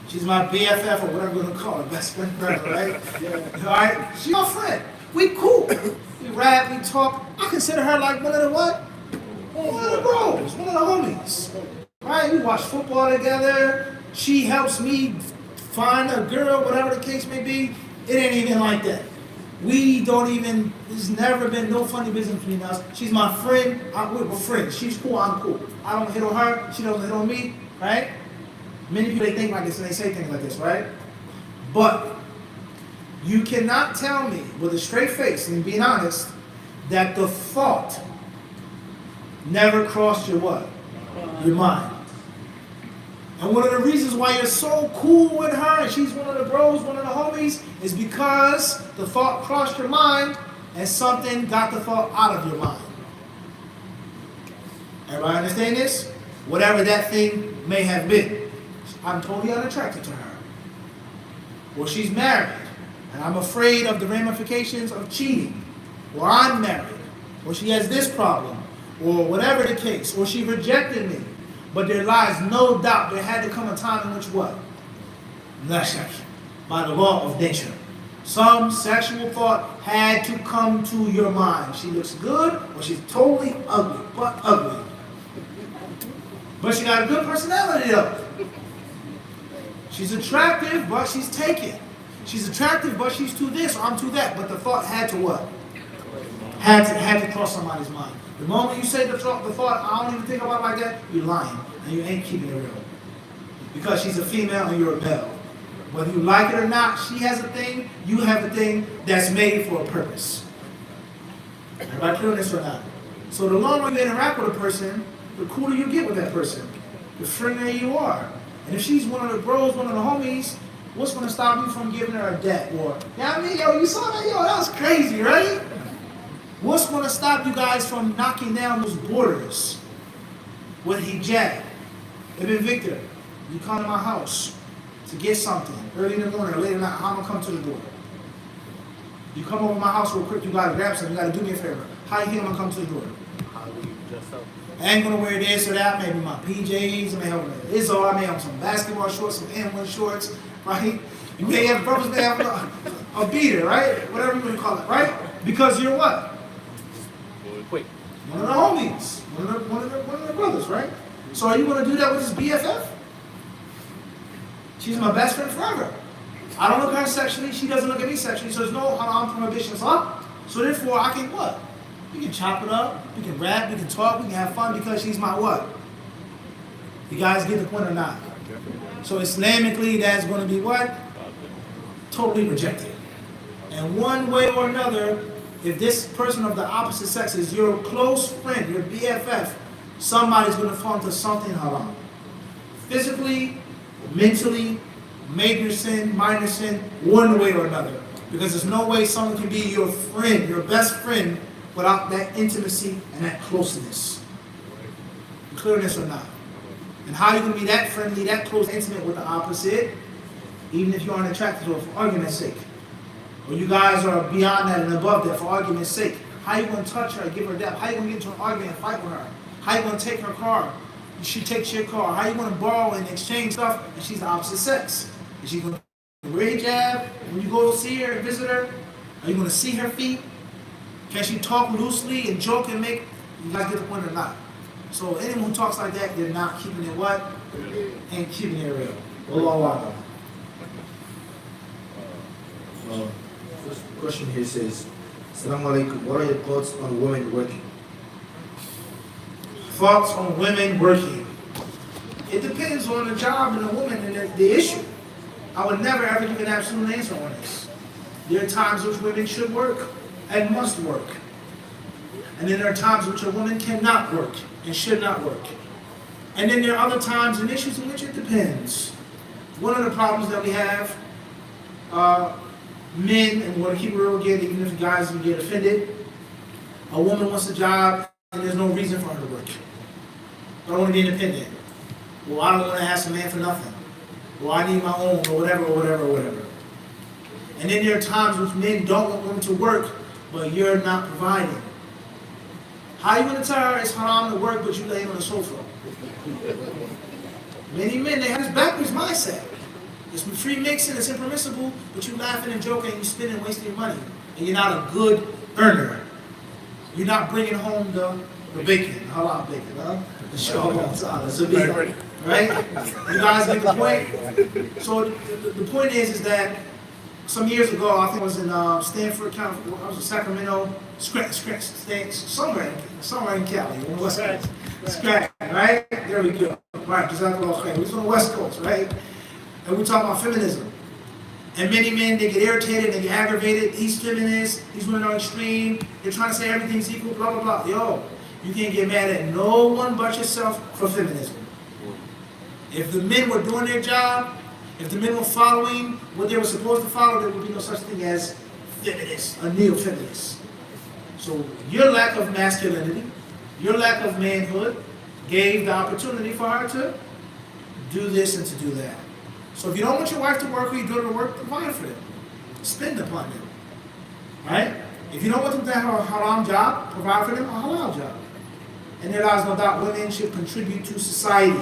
She's my BFF or whatever we're going to call it, best friend forever, right? Yeah. All right? She's my friend. We cool. We rap, we talk. I consider her like one of the what? One of the bros, one of the homies. Right? We watch football together. She helps me find a girl, whatever the case may be. It ain't even like that. We don't even, there's never been no funny business between us. She's my friend. We're friends. She's cool, I'm cool. I don't hit on her. She doesn't hit on me. Right? Many people, they think like this and they say things like this, right? But you cannot tell me with a straight face and being honest that the thought never crossed your what? Your mind. And one of the reasons why you're so cool with her and she's one of the bros, one of the homies, is because the thought crossed your mind and something got the thought out of your mind. Everybody understand this? Whatever that thing may have been. I'm totally unattracted to her. Or she's married and I'm afraid of the ramifications of cheating. Or I'm married. Or she has this problem. Or whatever the case. Or she rejected me. But there lies no doubt there had to come a time in which what? By the law of nature. Some sexual thought had to come to your mind. She looks good or she's totally ugly, but ugly. But she got a good personality though. She's attractive, but she's taken. She's attractive, but she's too this or I'm too that. But the thought had to what? Had to cross somebody's mind. The moment you say the thought, I don't even think about it like that, you're lying. And you ain't keeping it real. Because she's a female and you're a male. Whether you like it or not, she has a thing, you have a thing that's made for a purpose. Everybody clear on this or not? So the longer you interact with a person, the cooler you get with that person. The friendlier you are. And if she's one of the bros, one of the homies, what's going to stop you from giving her a debt? Or, I mean, yo, you saw that? Yo, that was crazy, right? What's going to stop you guys from knocking down those borders with hijab? Ibn Victor, you come to my house to get something early in the morning or late at night, how am I come to the door? You come over to my house real quick, you got to grab something, you got to do me a favor. How you think I'm going to come to the door? How do you dress up? I ain't going to wear this or that, maybe my PJs, I may have Izzo, I may have some basketball shorts, some N1 shorts, right? You may have brothers, may have a beater, right? Whatever you want to call it, right? Because you're what? Quick. One of the homies, one of the brothers, right? So are you going to do that with his BFF? She's my best friend forever. I don't look at her sexually, she doesn't look at me sexually, so there's no haram prohibitions, huh? So therefore I can what? We can chop it up, we can rap, we can talk, we can have fun because she's my what? You guys get the point or not? So Islamically that's going to be what? Totally rejected. And one way or another, if this person of the opposite sex is your close friend, your BFF, somebody's going to fall into something haram. Physically, mentally, major sin, minor sin, one way or another. Because there's no way someone can be your friend, your best friend, without that intimacy and that closeness. You clear this or not? And how you going to be that friendly, that close, intimate with the opposite, even if you aren't attracted to it for argument's sake? Or you guys are beyond that and above that for argument's sake. How you going to touch her, give her that? How you going to get into an argument and fight with her? How you going to take her car? She takes your car. How you going to borrow and exchange stuff and she's the opposite sex? Is she going to wear hijab when you go to see her and visit her? Are you going to see her feet? Can she talk loosely and joke and make, you guys get the point or not? So anyone who talks like that, they're not keeping it what? Ain't keeping it real. Wallahu a'lam. First question here says, Assalamu alaikum, what are your thoughts on women working? Thoughts on women working. It depends on the job and the woman and the issue. I would never ever give an absolute answer on this. There are times which women should work and must work. And then there are times which a woman cannot work and should not work. And then there are other times and issues in which it depends. One of the problems that we have, men, and we're going to keep it real again, even if you guys can get offended, a woman wants a job and there's no reason for her to work. I don't want to be independent. Well, I don't want to ask a man for nothing. Well, I need my own, or whatever, or whatever, or whatever. And then there are times which men don't want women to work, but you're not providing. How are you going to tell her it's haram to work, but you laying on the sofa? Many men, they have this backwards mindset. free mixing, it's impermissible, but you laughing and joking and you spending and wasting your money. And you're not a good earner. You're not bringing home the bacon, halal bacon, huh? The show, right? You guys get the point? So the point is that some years ago, I think I was in Stanford, California, I was in Sacramento, somewhere in Cali, on the West Coast. Scratch, right? There we go. Right, just like we was on the West Coast, right? And we talk about feminism. And many men, they get irritated, they get aggravated. He's feminist, he's women are extreme, they're trying to say everything's equal, blah, blah, blah. Yo, you can't get mad at no one but yourself for feminism. If the men were doing their job, if the men were following what they were supposed to follow, there would be no such thing as feminists, a neo-feminist. So your lack of masculinity, your lack of manhood gave the opportunity for her to do this and to do that. So if you don't want your wife to work or you do her to work, provide for them. Spend upon them. Right? If you don't want them to have a haram job, provide for them a halal job. And there lies no doubt women should contribute to society.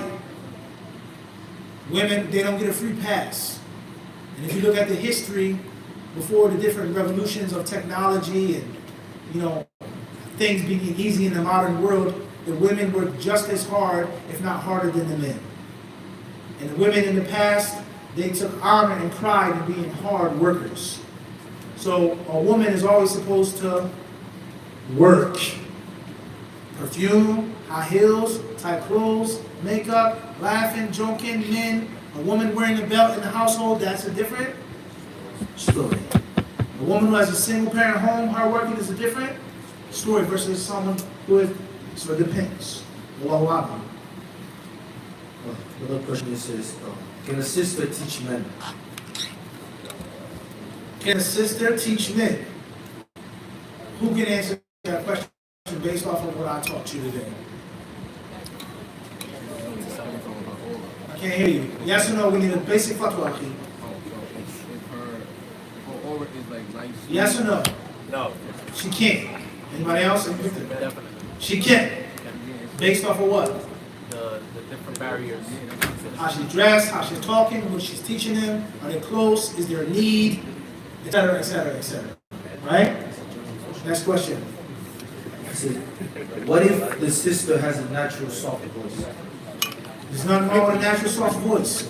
Women, they don't get a free pass. And if you look at the history before the different revolutions of technology and, things being easy in the modern world, the women work just as hard, if not harder than the men. And the women in the past, they took honor and pride in being hard workers. So a woman is always supposed to work. Perfume, high heels, tight clothes, makeup, laughing, joking, men. A woman wearing a belt in the household, that's a different story. A woman who has a single parent home, hard working, is a different story versus someone who is, so it depends. Allahu Akbar. Another question says, can a sister teach men? Can a sister teach men? Who can answer that question based off of what I taught you today? I can't hear you. Yes or no? We need a basic fatwa. Yes or no? No. She can't. Anybody else? Definitely. She can. Based off of what? The different barriers. How she's dressed, how she's talking, what she's teaching them, are they close, is there a need, etc., etc., etc. Right? Next question. What if the sister has a natural soft voice? There's nothing wrong with a natural soft voice.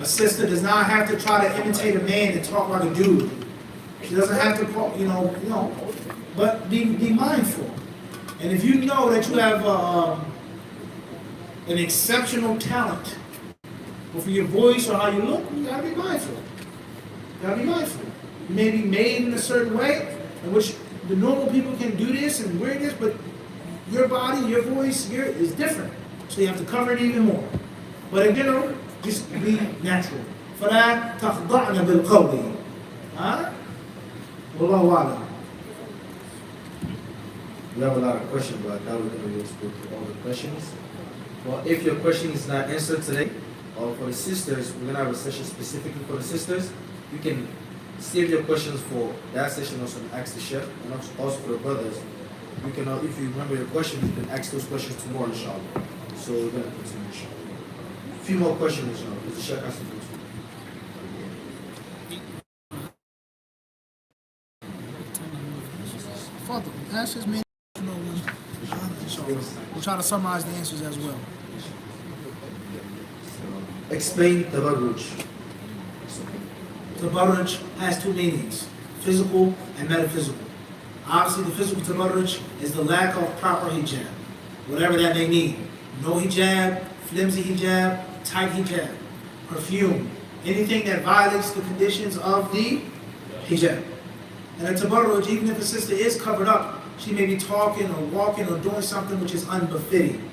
A sister does not have to try to imitate a man and talk like a dude. She doesn't have to, but be mindful. And if you know that you have an exceptional talent, or for your voice or how you look, you gotta be mindful. You gotta be mindful. You may be made in a certain way, in which the normal people can do this and wear this, but your body, your voice, is different. So you have to cover it even more. But in general, just be natural. فَلَا تَخْضَعْنَ بِالْقَوْلِ. Huh? Wallahu a'lam. We have a lot of questions, but now we're going to go through all the questions. Well, if your question is not answered today, or for the sisters, we're going to have a session specifically for the sisters. You can save your questions for that session, also ask the chef, and also for the brothers. You can, if you remember your question, you can ask those questions tomorrow, inshallah. So we're going to continue, inshallah. A few more questions, inshallah, because the chef has to go to. Father, ask his man. We'll try to summarize the answers as well. Explain tabarruj. Tabarruj has two meanings, physical and metaphysical. Obviously, the physical tabarruj is the lack of proper hijab, whatever that may mean. No hijab, flimsy hijab, tight hijab, perfume, anything that violates the conditions of the hijab. And a tabarruj, even if a sister is covered up, she may be talking or walking or doing something which is unbefitting,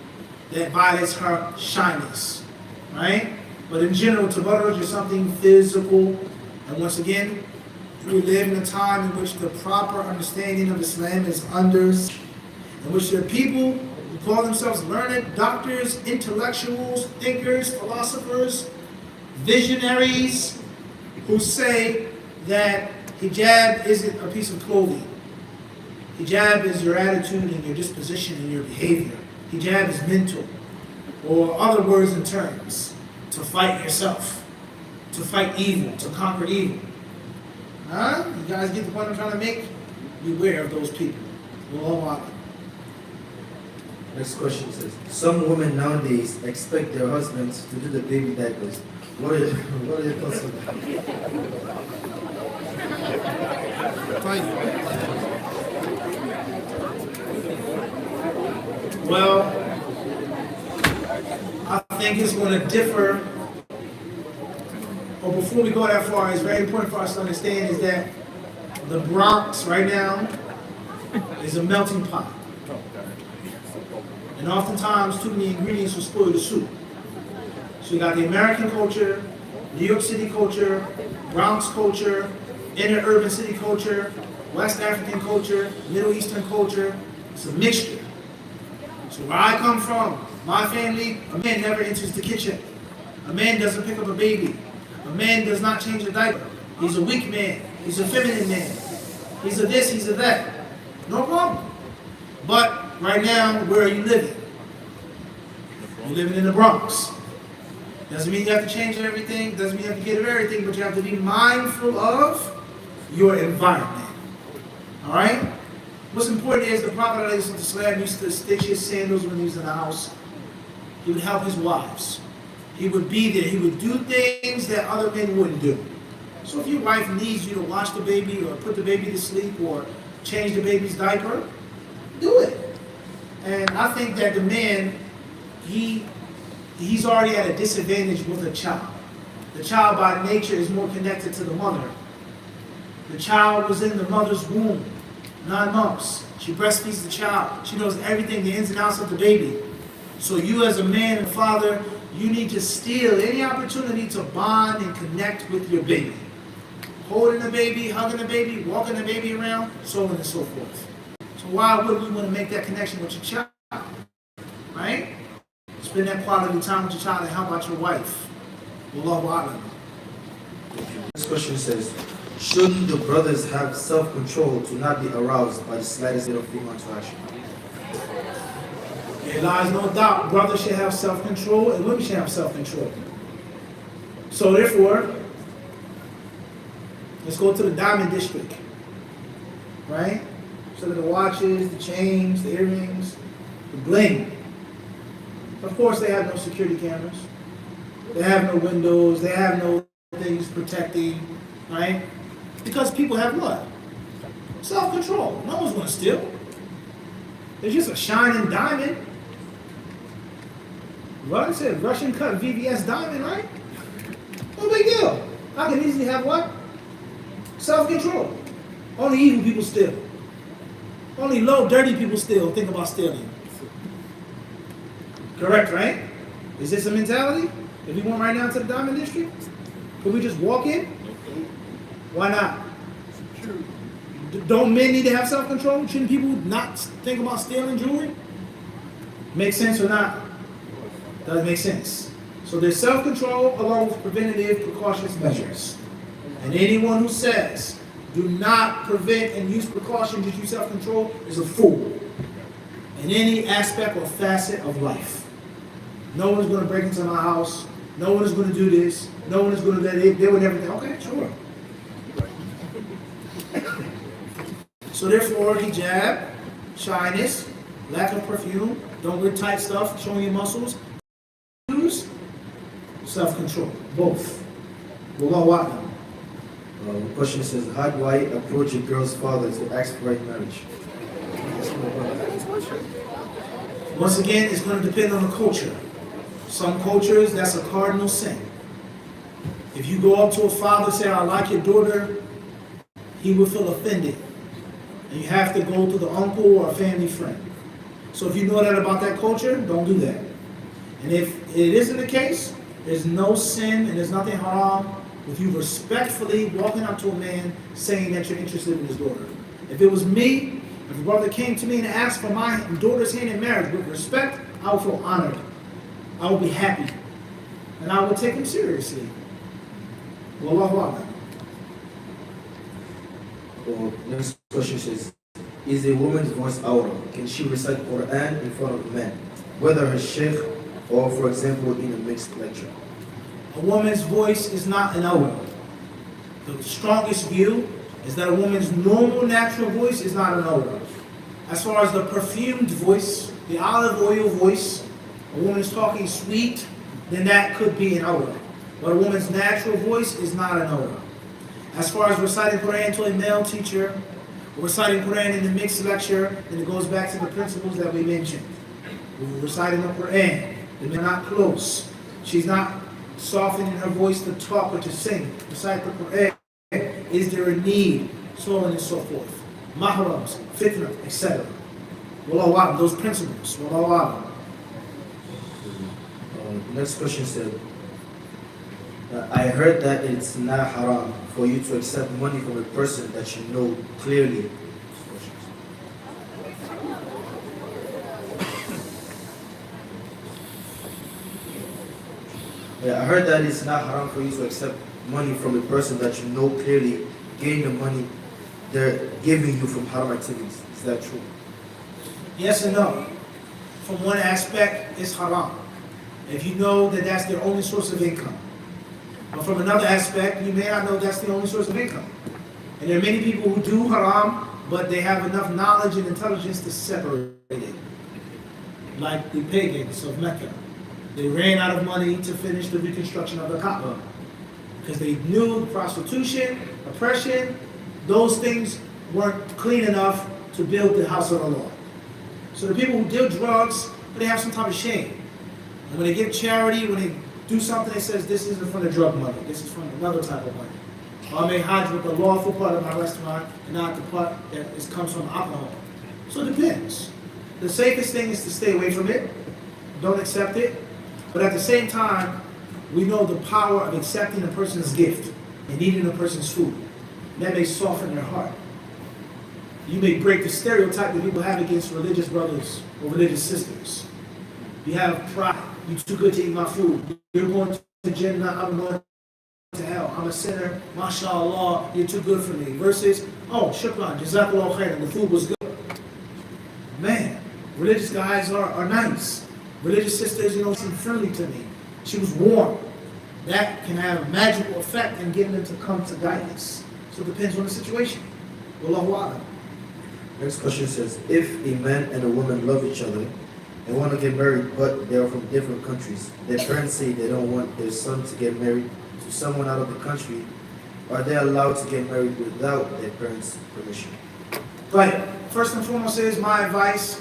that violates her shyness, right? But in general, tabarruj is something physical. And once again, we live in a time in which the proper understanding of Islam is under, in which there are people who call themselves learned, doctors, intellectuals, thinkers, philosophers, visionaries, who say that hijab isn't a piece of clothing. Hijab is your attitude and your disposition and your behavior. Hijab is mental, or other words and terms, to fight yourself. to fight evil, to conquer evil. Huh? You guys get the point I'm trying to make? Beware of those people. Wallahu a'lam. Next question says, some women nowadays expect their husbands to do the baby diapers. What are your thoughts on that? Well, I think it's going to differ. But before we go that far, it's very important for us to understand is that the Bronx right now is a melting pot. And oftentimes, too many ingredients will spoil the soup. So you got the American culture, New York City culture, Bronx culture, inner urban city culture, West African culture, Middle Eastern culture. It's a mixture. So where I come from, my family, a man never enters the kitchen. A man doesn't pick up a baby. A man does not change a diaper. He's a weak man. He's a feminine man. He's a this, he's a that. No problem. But right now, where are you living? You're living in the Bronx. Doesn't mean you have to change everything. Doesn't mean you have to get rid of everything, but you have to be mindful of your environment. All right? What's important is the Prophet ﷺ used to stitch his sandals when he was in the house. He would help his wives. He would be there. He would do things that other men wouldn't do. So if your wife needs you to wash the baby or put the baby to sleep or change the baby's diaper, do it. And I think that the man, he's already at a disadvantage with a child. The child by nature is more connected to the mother. The child was in the mother's womb 9 months. She breastfeeds the child. She knows everything, the ins and outs of the baby. So you as a man and father, you need to steal any opportunity to bond and connect with your baby. Holding the baby, hugging the baby, walking the baby around, so on and so forth. So why wouldn't you want to make that connection with your child? Right? Spend that quality time with your child and help out your wife. Wallahu a'lam. This question says, shouldn't the brothers have self-control to not be aroused by the slightest bit of female attraction? There lies no doubt, brothers should have self-control and women should have self-control. So therefore, let's go to the diamond district, right? So the watches, the chains, the earrings, the bling. Of course, they have no security cameras. They have no windows. They have no things protecting, right? Because people have what? Self-control. No one's going to steal. There's just a shining diamond. What I said, Russian cut VVS diamond, right? No big deal. I can easily have what? Self-control. Only evil people steal. Only low, dirty people steal. Think about stealing. Correct, right? Is this a mentality? If we went right now to the diamond district, could we just walk in? Why not? Don't men need to have self-control? Shouldn't people not think about stealing jewelry? Make sense or not? Doesn't make sense. So there's self-control along with preventative precautions measures. And anyone who says, do not prevent and use precautions, just use self-control, is a fool. In any aspect or facet of life. No one's going to break into my house. No one is going to do this. No one is going to let it. They would never think, okay, sure. So therefore, hijab, shyness, lack of perfume, don't wear tight stuff, showing your muscles, use self-control, both. Wallahu a'lam. The question says, how do I approach a girl's father to ask for right marriage? Once again, it's going to depend on the culture. Some cultures, that's a cardinal sin. If you go up to a father and say, I like your daughter, he will feel offended. And you have to go to the uncle or a family friend. So if you know that about that culture, don't do that. And if it isn't the case, there's no sin and there's nothing haram with you respectfully walking up to a man saying that you're interested in his daughter. If it was me, if a brother came to me and asked for my daughter's hand in marriage with respect, I would feel honored. I would be happy. And I would take him seriously. Wallahu a'lam. Well, next question says, is a woman's voice awra? Can she recite Quran in front of men, whether her sheikh or, for example, in a mixed lecture? A woman's voice is not an awrah. The strongest view is that a woman's normal, natural voice is not an awrah. As far as the perfumed voice, the olive oil voice, a woman is talking sweet, then that could be an awrah. But a woman's natural voice is not an awrah. As far as reciting Quran to a male teacher, or reciting Quran in the mixed lecture, then it goes back to the principles that we mentioned. We're reciting the Quran, they're not close. She's not softening her voice to talk or to sing. Recite the Quran. Is there a need? So on and so forth. Mahrams, fitna, etc. Wallahu a'lam, those principles. Wallahu a'lam. Next question said, I heard that it's not haram for you to accept money from a person that you know clearly. Yeah, I heard that it's not haram for you to accept money from a person that you know clearly getting the money they're giving you from haram activities. Is that true? Yes and no. From one aspect, it's haram. If you know that that's their only source of income. But from another aspect, you may not know that's the only source of income. And there are many people who do haram, but they have enough knowledge and intelligence to separate it. Like the pagans of Mecca. They ran out of money to finish the reconstruction of the Kaaba. Because they knew prostitution, oppression, those things weren't clean enough to build the house of the Lord. So the people who deal drugs, they have some type of shame. And when they give charity, when they do something that says this isn't from the drug money, this is from another type of money. Or I may hide with the lawful part of my restaurant and not the part that comes from alcohol. So it depends. The safest thing is to stay away from it. Don't accept it. But at the same time, we know the power of accepting a person's gift and eating a person's food. That may soften their heart. You may break the stereotype that people have against religious brothers or religious sisters. You have pride. You're too good to eat my food. You're going to Jannah, I'm going to hell. I'm a sinner. MashaAllah, you're too good for me. Versus, oh, shukran, jazakallah khairan, the food was good. Man, religious guys are nice. Religious sisters, seem friendly to me. She was warm. That can have a magical effect in getting them to come to guidance. So it depends on the situation. Wallahu a'lam. Next question says, if a man and a woman love each other and want to get married, but they are from different countries, their parents say they don't want their son to get married to someone out of the country, are they allowed to get married without their parents' permission? Right. First and foremost is my advice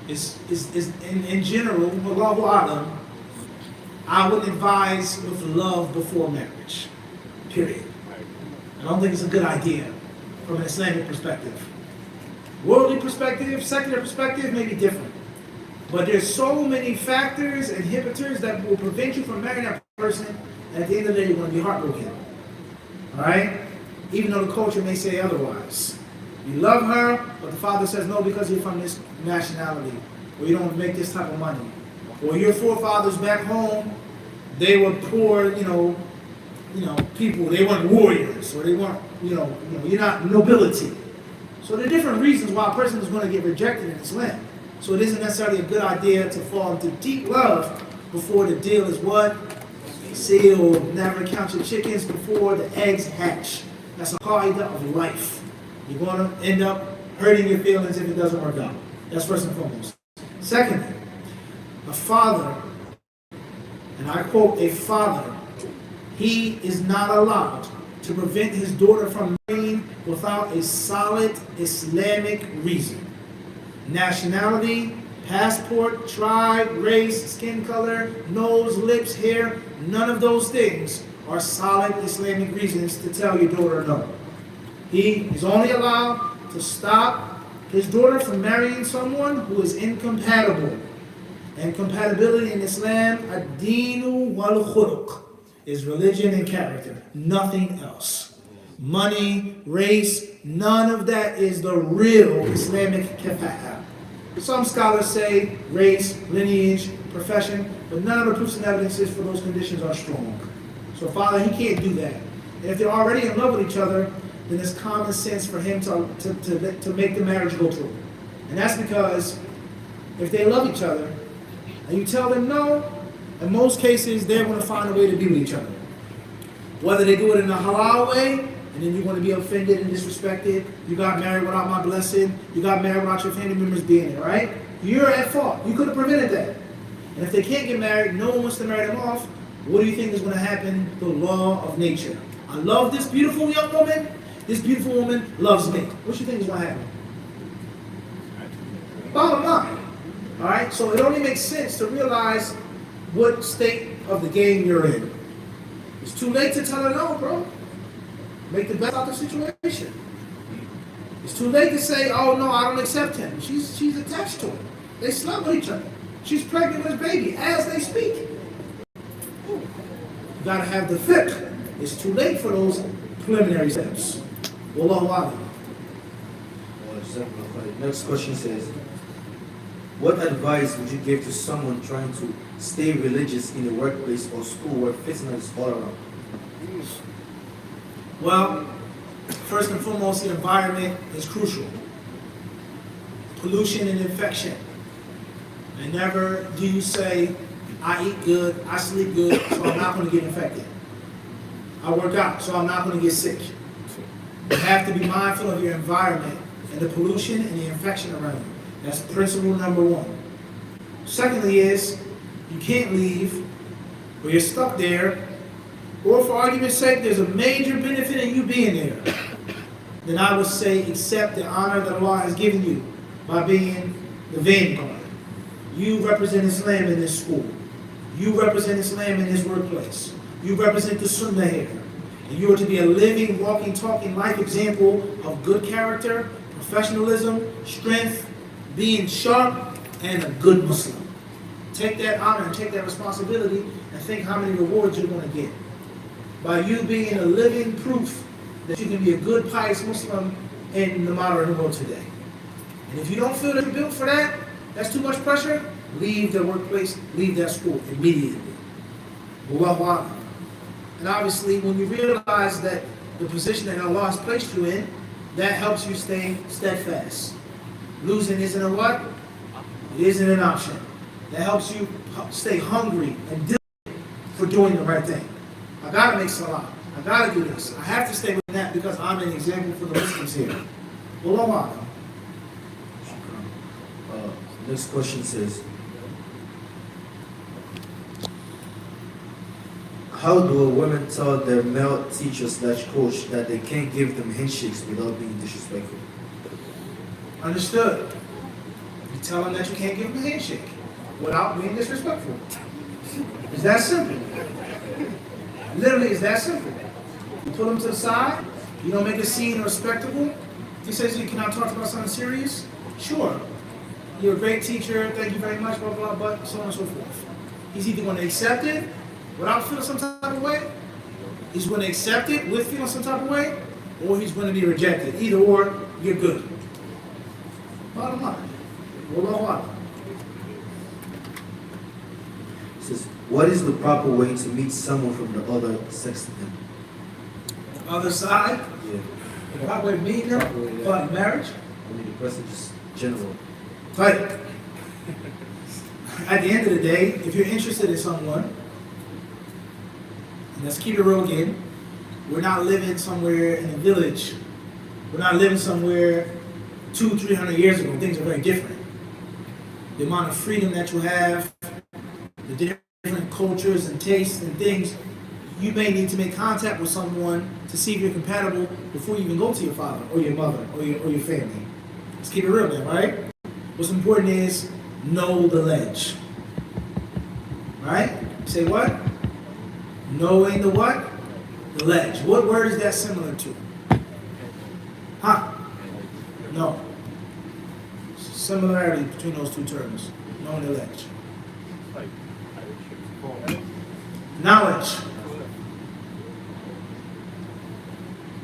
is in general, Wallahu a'lam, I would advise with love before marriage. Period. I don't think it's a good idea from an Islamic perspective. Worldly perspective, secular perspective may be different. But there's so many factors and inhibitors that will prevent you from marrying that person, and at the end of the day, you're going to be heartbroken. Alright? Even though the culture may say otherwise. You love her, but the father says no because you're from this nationality, or you don't make this type of money. Or your forefathers back home, they were poor, people, they weren't warriors, or they weren't, you're not nobility. So there are different reasons why a person is going to get rejected in Islam. So it isn't necessarily a good idea to fall into deep love before the deal is what? Sealed. Never count your chickens before the eggs hatch. That's a qaida of life. You're going to end up hurting your feelings if it doesn't work out. That's first and foremost. Secondly, a father, and I quote, a father, he is not allowed to prevent his daughter from marrying without a solid Islamic reason. Nationality, passport, tribe, race, skin color, nose, lips, hair, none of those things are solid Islamic reasons to tell your daughter no. He is only allowed to stop his daughter from marrying someone who is incompatible. And compatibility in Islam, ad-deenu wal khuluq, is religion and character, nothing else. Money, race, none of that is the real Islamic kafa'ah. Some scholars say race, lineage, profession, but none of the proofs and evidences for those conditions are strong. So father, he can't do that. And if they're already in love with each other, then it's common sense for him to make the marriage go through. And that's because if they love each other, and you tell them no, in most cases, they're going to find a way to be with each other. Whether they do it in a halal way, and then you're going to be offended and disrespected. You got married without my blessing. You got married without your family members being there, right? You're at fault. You could have prevented that. And if they can't get married, no one wants to marry them off, what do you think is going to happen? The law of nature. I love this beautiful young woman. This beautiful woman loves me. What do you think is going to happen? Bottom line. All right? So it only makes sense to realize what state of the game you're in. It's too late to tell her no, bro. Make the best out of the situation. It's too late to say, oh no, I don't accept him. She's attached to him. They slept with each other. She's pregnant with his baby as they speak. You gotta have the fiqh. It's too late for those preliminary steps. Wallahu a'lam. Next question says, what advice would you give to someone trying to stay religious in the workplace or school where fitna is all around? Well, first and foremost, the environment is crucial. Pollution and infection. And never do you say, I eat good, I sleep good, so I'm not going to get infected. I work out, so I'm not going to get sick. You have to be mindful of your environment and the pollution and the infection around you. That's principle number one. Secondly is, you can't leave, or you're stuck there, or for argument's sake, there's a major benefit in you being there. Then I would say accept the honor that Allah has given you by being the vanguard. You represent Islam in this school. You represent Islam in this workplace. You represent the Sunnah here. And you are to be a living, walking, talking life example of good character, professionalism, strength, being sharp, and a good Muslim. Take that honor and take that responsibility and think how many rewards you're going to get. By you being a living proof that you can be a good, pious Muslim in the modern world today. And if you don't feel that you're built for that, that's too much pressure, leave the workplace, leave that school immediately. Wallahu a'lam. And obviously, when you realize that the position that Allah has placed you in, that helps you stay steadfast. Losing isn't a what? It isn't an option. That helps you stay hungry and diligent for doing the right thing. I gotta make salah. I gotta do this. I have to stay with that because I'm an example for the Muslims here. Wallahu a'lam. Next question says, how do a woman tell their male teacher/coach that they can't give them handshakes without being disrespectful? Understood. You tell them that you can't give them a handshake without being disrespectful. It's that simple. Literally, it's that simple. You pull them to the side, you don't make a scene or spectacle. He says, can I talk about something serious? Sure. You're a great teacher, thank you very much, blah, blah, but so on and so forth. He's either going to accept it without feeling some type of way, he's going to accept it with feeling some type of way, or he's going to be rejected. Either or, you're good. Bottom line. Wallahu a'lam. It says, what is the proper way to meet someone from the other sex to them? Other side, Yeah. the proper way of meeting them, about marriage. I mean, the person just general. Right. At the end of the day, if you're interested in someone, and let's keep it real again, we're not living somewhere in a village. We're not living somewhere 200-300 years ago. Things are very different. The amount of freedom that you have, the different cultures and tastes and things, you may need to make contact with someone to see if you're compatible before you even go to your father or your mother or your family. Let's keep it real then, right? What's important is know the ledge. Right? Say what? Knowing the what? The ledge. What word is that similar to? Huh? No. Similarity between those two terms. Knowing the ledge. Knowledge.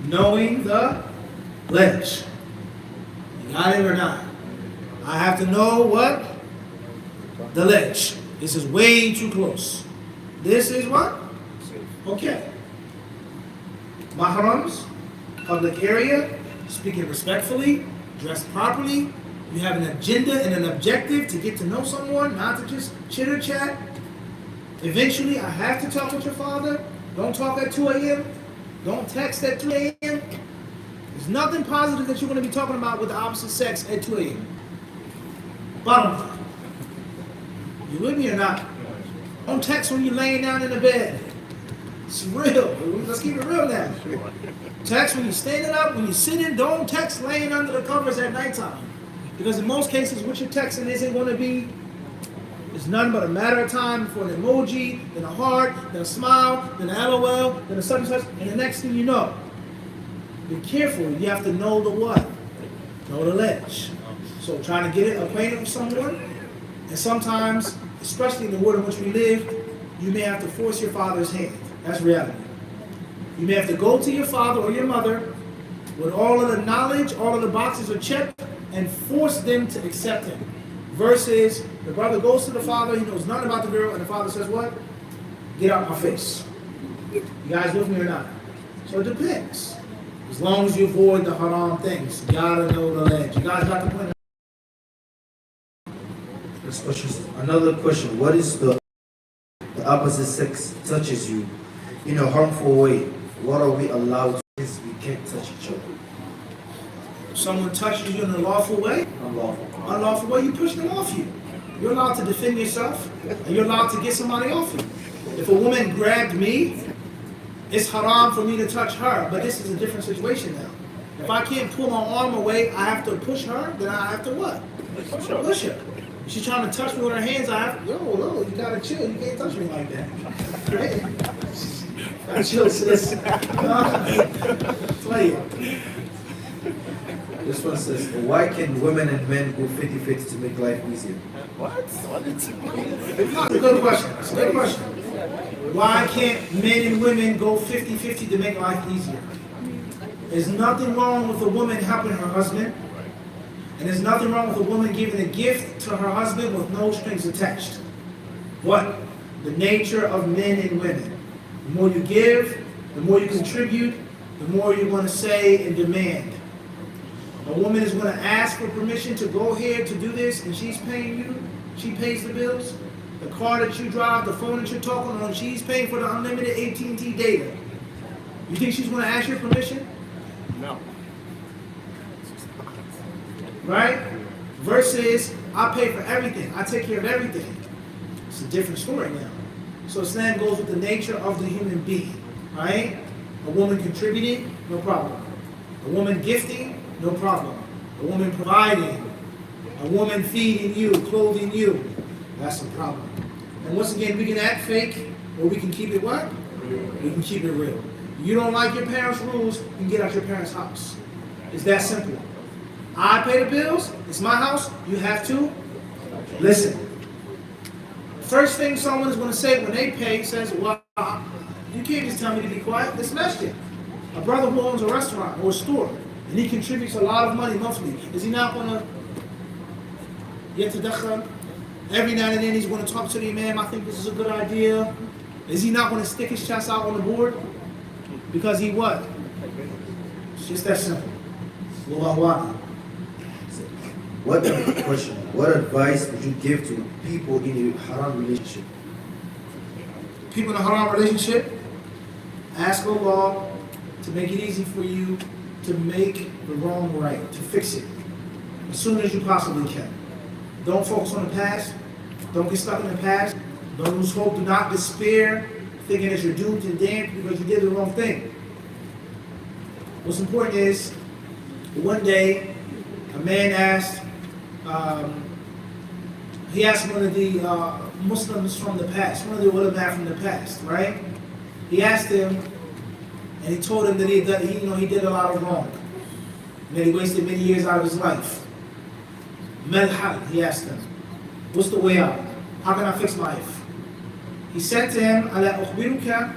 Knowing the ledge. You got it or not? I have to know what? The ledge. This is way too close. This is what? Okay. Mahrams, public area, speaking respectfully, dressed properly. You have an agenda and an objective to get to know someone, not to just chitter chat. Eventually, I have to talk with your father. Don't talk at 2 a.m. Don't text at 2 a.m. There's nothing positive that you're going to be talking about with the opposite sex at 2 a.m. Bottom line. You with me or not? Don't text when you're laying down in the bed. It's real. Let's keep it real now. Text when you're standing up, when you're sitting. Don't text laying under the covers at nighttime. Because in most cases, what you're texting isn't going to be, it's nothing but a matter of time for an emoji, then a heart, then a smile, then a LOL, then a such and such, and the next thing you know. Be careful. You have to know the what? Know the ledge. So trying to get it acquainted with someone, and sometimes, especially in the world in which we live, you may have to force your father's hand. That's reality. You may have to go to your father or your mother with all of the knowledge, all of the boxes are checked, and force them to accept him. Versus the brother goes to the father, he knows nothing about the girl, and the father says, what? Get out my face. You guys with me or not? So it depends. As long as you avoid the haram things, you gotta know the ledge. You guys got the point? Next question. Another question. What is the opposite sex touches you in a harmful way? What are we allowed to do? We can't touch each other. Someone touches you in a lawful way? Unlawful. Unlawful way, you push them off you. You're allowed to defend yourself, and you're allowed to get somebody off you. If a woman grabbed me, it's haram for me to touch her, but this is a different situation now. If I can't pull my arm away, I have to push her, then I have to what? Push her. If she's trying to touch me with her hands, I have to, yo, you gotta chill, you can't touch me like that. Hey. Gotta chill, sis. Play it. This one says, why can women and men go 50-50 to make life easier? That's a good question. That's a good question. Why can't men and women go 50-50 to make life easier? There's nothing wrong with a woman helping her husband. And there's nothing wrong with a woman giving a gift to her husband with no strings attached. What? The nature of men and women. The more you give, the more you contribute, the more you're going to say and demand. A woman is going to ask for permission to go here to do this, and she's paying you. She pays the bills. The car that you drive, the phone that you're talking on, she's paying for the unlimited AT&T data. You think she's going to ask your permission? No. Right? Versus, I pay for everything. I take care of everything. It's a different story now. So Islam goes with the nature of the human being. Right? A woman contributing, no problem. A woman gifting, no problem. A woman providing, a woman feeding you, clothing you, that's a problem. And once again, we can act fake, or we can keep it what? We can keep it real. You don't like your parents' rules, you can get out your parents' house. It's that simple. I pay the bills, it's my house, you have to listen. First thing someone is going to say when they pay says, well, you can't just tell me to be quiet, this masjid. A brother who owns a restaurant or a store, and he contributes a lot of money monthly, is he not going to yatadakhal? Every now and then he's going to talk to the imam, I think this is a good idea. Is he not going to stick his chest out on the board? Because he what? It's just that simple. What advice would you give to people in a haram relationship? People in a haram relationship, ask Allah to make it easy for you to make the wrong right, to fix it as soon as you possibly can. Don't focus on the past. Don't get stuck in the past. Don't lose hope. Do not despair, thinking that you're doomed and damned because you did the wrong thing. What's important is, one day, a man asked, he asked one of the Muslims from the past, one of the ulama from the past, right? He asked him, and he told him that he did a lot of wrong, and that he wasted many years out of his life. Mal, he asked him, what's the way out? How can I fix my life? He said to him, Ala ukhbiruka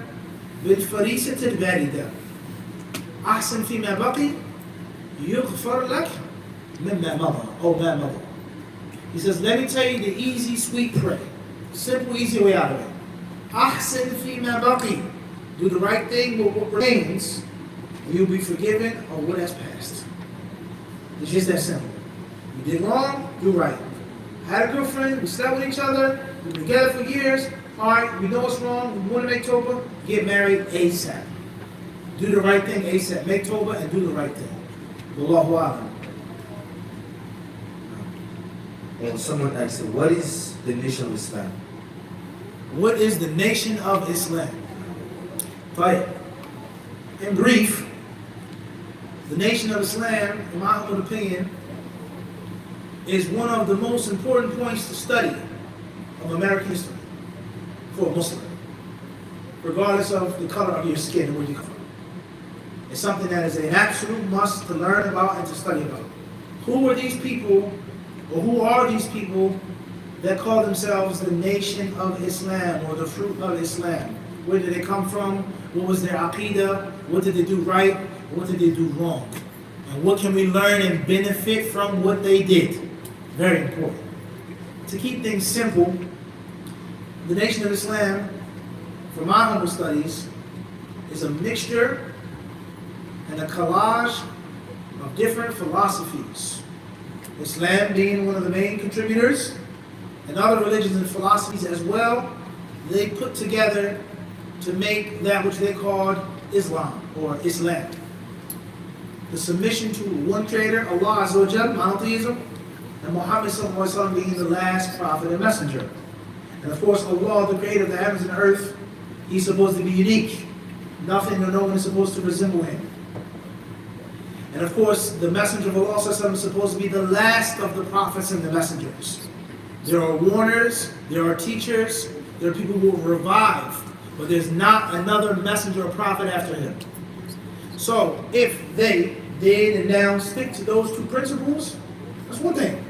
bil farisat al barida. Ahsan fi ma baqi, yughfar lak mimma mada, or ma mada. He says, let me tell you the easy, sweet prayer. Simple, easy way out of it. Ahsan fi ma baqi. Do the right thing with what remains, and you'll be forgiven of what has passed. It's just that simple. You did wrong, do right. I had a girlfriend, we slept with each other, we were together for years. Alright, we know what's wrong, we want to make Toba, get married ASAP. Do the right thing ASAP. Make Toba and do the right thing. Wallahu a'lam. And someone asked, what is the nation of Islam? What is the nation of Islam? Right. In brief, the nation of Islam, in my own opinion, is one of the most important points to study of American history for a Muslim, regardless of the color of your skin and where you come from. It's something that is an absolute must to learn about and to study about. Who are these people, or who are these people that call themselves the nation of Islam or the fruit of Islam? Where did they come from? What was their aqidah? What did they do right? What did they do wrong? And what can we learn and benefit from what they did? Very important. To keep things simple, the nation of Islam, from my humble studies, is a mixture and a collage of different philosophies. Islam being one of the main contributors, and other religions and philosophies as well, they put together to make that which they called Islam or Islam. The submission to one creator, Allah Azza wa Jal, monotheism, and Muhammad Sallallahu Alaihi Wasallam being the last prophet and messenger. And of course, Allah, the creator of the heavens and earth, He's supposed to be unique. Nothing or no one is supposed to resemble Him. And of course, the messenger of Allah Sallallahu Alaihi Wasallam is supposed to be the last of the prophets and the messengers. There are warners, there are teachers, there are people who will revive, but there's not another messenger or prophet after him. So, if they did and now stick to those two principles, that's one thing.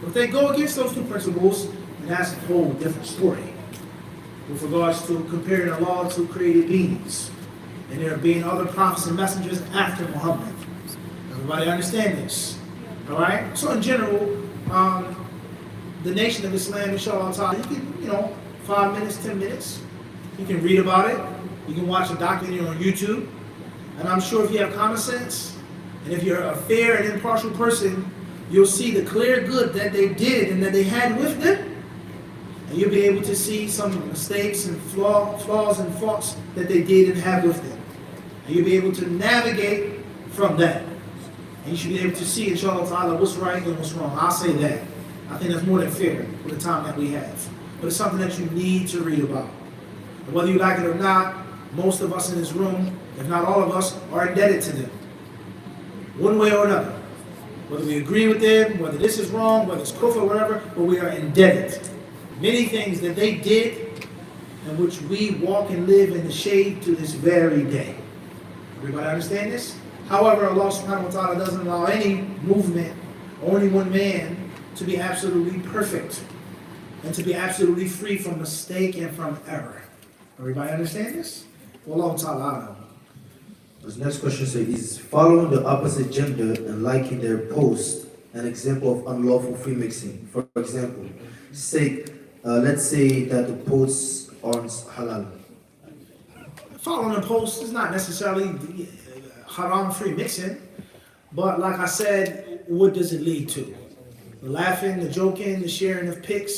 If they go against those two principles, then that's a whole different story. With regards to comparing Allah to created beings, and there being other prophets and messengers after Muhammad. Everybody understand this? Alright? So in general, the nation of Islam, inshallah, you can, 5 minutes, 10 minutes, you can read about it, you can watch a documentary on YouTube, and I'm sure if you have common sense, and if you're a fair and impartial person, you'll see the clear good that they did and that they had with them, and you'll be able to see some mistakes and flaws and faults that they did and have with them. And you'll be able to navigate from that. And you should be able to see, inshallah, what's right and what's wrong. I'll say that. I think that's more than fair for the time that we have. But it's something that you need to read about. And whether you like it or not, most of us in this room, if not all of us, are indebted to them. One way or another. Whether we agree with them, whether this is wrong, whether it's kufr or whatever, but we are indebted. Many things that they did, in which we walk and live in the shade to this very day. Everybody understand this? However, Allah subhanahu wa ta'ala doesn't allow any movement or any one man to be absolutely perfect and to be absolutely free from mistake and from error. Everybody understand this? Allah ta'ala. This next question says, is following the opposite gender and liking their post an example of unlawful free mixing? For example, let's say that the posts aren't halal. Following a post is not necessarily haram free mixing, but like I said, what does it lead to? The laughing, the joking, the sharing of pics,